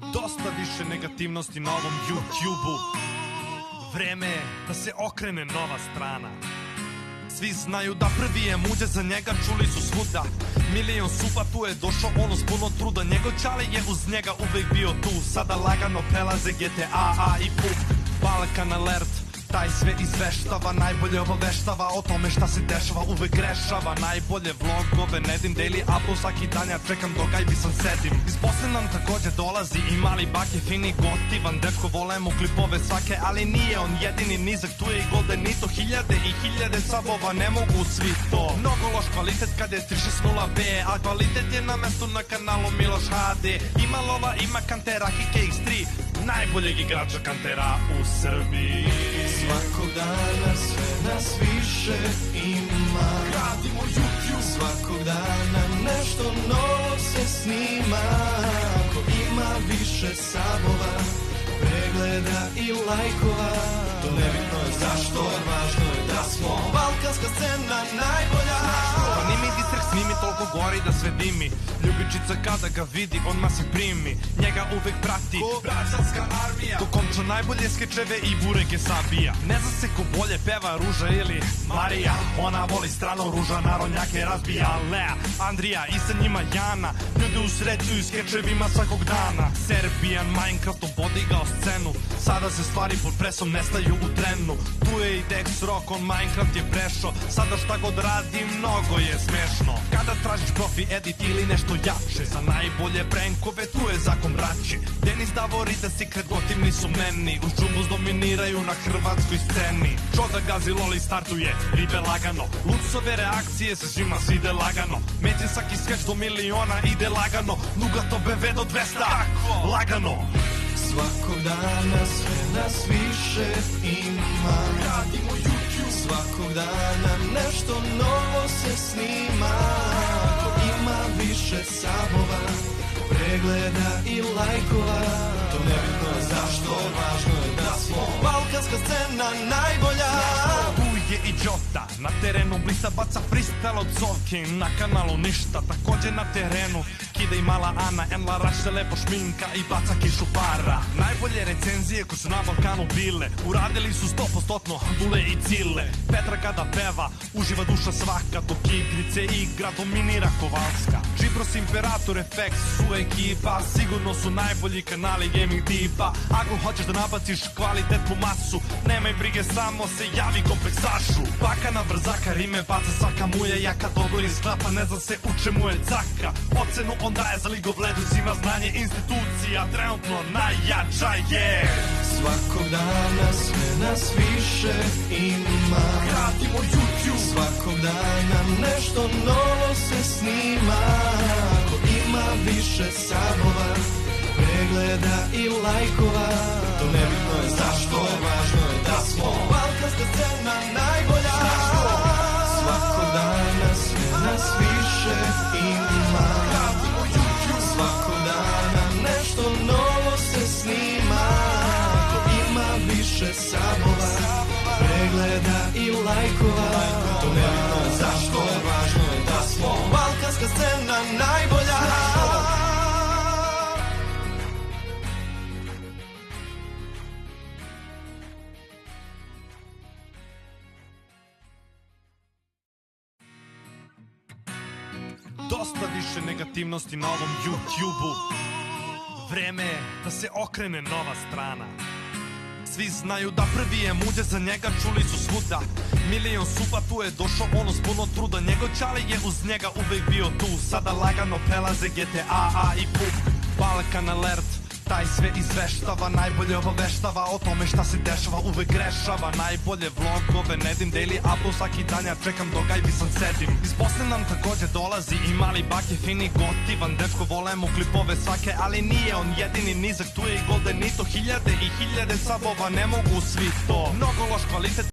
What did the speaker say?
Dosta više negativnosti na ovom YouTube-u. Vreme je da se okrene nova strana. Svi znaju da prvi je muđe, za njega čuli su svuda. Milion supa, tu je došao ono s puno truda. Njegov čale je uz njega uvek bio tu. Sada lagano prelaze GTA i PUB. Balkan alert, taj sve izveštava, najbolje obaveštava o tome šta se dešava, uvek grešava. Najbolje vlogove, Nedim Daily upload svaki dan, ja čekam dok Ajbisan sedim. Iz Bosne nam takođe dolazi i mali bake, fini gotivan dečko, volemo klipove svake, ali nije on jedini nizak, tu je i Goldenito, hiljade i hiljade sabova, ne mogu svi to. Mnogo loš kvalitet kad je 360B, a kvalitet je na mestu na kanalu Miloš HD. Ima lova, ima kantera, HKX3, najboljeg igrača kantera u Srbiji. Svakog dana sve nas više ima. Gradimo YouTube. Svakog dana nešto novo se snima. Ko ima više sabova, pregleda i lajkova, to nebitno je zašto, važno je da smo balkanska scena najbolja. Pa ni mi distrakt snimi toliko gori da sve dimi. Ljubičica kada ga vidi, odmah se primi. Njega uvek prati braćanska armija. Ko konča najbolje skečeve i bureke sabija. Ne zna se ko bolje peva, Ruža ili Marija. Ona voli strano, Ruža narodnjake razbija. Lea, Andrija i sa njima Jana ljude usrećuju skečevima svakog dana. Serbian Minecraftom podigao scenu, sada se stvari pod presom nestaju u trenu. Tu je i Dex Rock, on Minecraft je prešao. Sada šta god radi mnogo je smešno. Kada tražiš profi edit ili nešto jače, za najbolje prankove tu je zakon braće. Denis Davor i The Secret gotivni su meni, uz džumbuz dominiraju na hrvatskoj sceni. Čoda gazi loli startuje, ribe lagano, luksove reakcije se svima svide lagano. Međe svaki skeć do miliona ide lagano, Nugato BV do 200, lagano. Svakog dana sve nas više ima. Gradimo YouTube. Svakog dana nešto novo se snima. Ko ima više sabova, pregleda i lajkova, to nebitno je zašto, važno je da smo balkanska scena najbolja. Tu je i Jota, na terenu blista, baca freestyle od Zovke. Na kanalu ništa, takođe na terenu kida i mala Ana, Enla Raš se lepo šminka i baca kišu para. Najbolje recenzije koje su na Balkanu bile, uradili su 100% Dule i Cile. Petra kada peva, uživa duša svaka, dok igrice igra, dominira Kovalska. Čipros, Imperator, FX su ekipa, sigurno su najbolji kanali gaming tipa. Ako hoćeš da nabaciš kvalitetnu masu, nemaj brige, samo se javi kompleksašu. Bakana brzaka, rime baca svaka muja, jaka dobro isklapa, ne zna se u čemu je caka. Ocenu on daje za League of Legends, ima znanje institucija, trenutno najjača je. Svakog dana sve nas više ima. Gradimo YouTube. Svakog dana nešto novo se snima. Ko ima više sabova, pregleda i lajkova, to nebitno je zašto, važno je da smo balkanska scena najbolja. Svakog dana sve nas više ima. Svakog dana nešto novo se snima. Ko ima više sabova, pregleda i lajkova, to nebitno je zašto, važno je da smo balkanska scena najbolja. Dosta više negativnosti na ovom YouTube-u. Vreme je da se okrene nova strana. Svi znaju da prvi je muđe, za njega čuli su svuda. Milion supa, tu je došao ono s puno truda. Njegov čale je uz njega uvek bio tu. Sada lagano prelaze GTA i PUB. Balkan alert, taj sve izveštava, najbolje obaveštava o tome šta se dešava, uvek grešava. Najbolje vlogove, Nedim Daily upload svaki dan, ja čekam dok Ajbisan sedim. Iz Bosne nam takođe dolazi i mali bake, fini gotivan dečko, volemo klipove svake, ali nije on jedini nizak, tu je i Goldenito, hiljade i hiljade sabova, ne mogu svi to. Mnogo loš kvalitet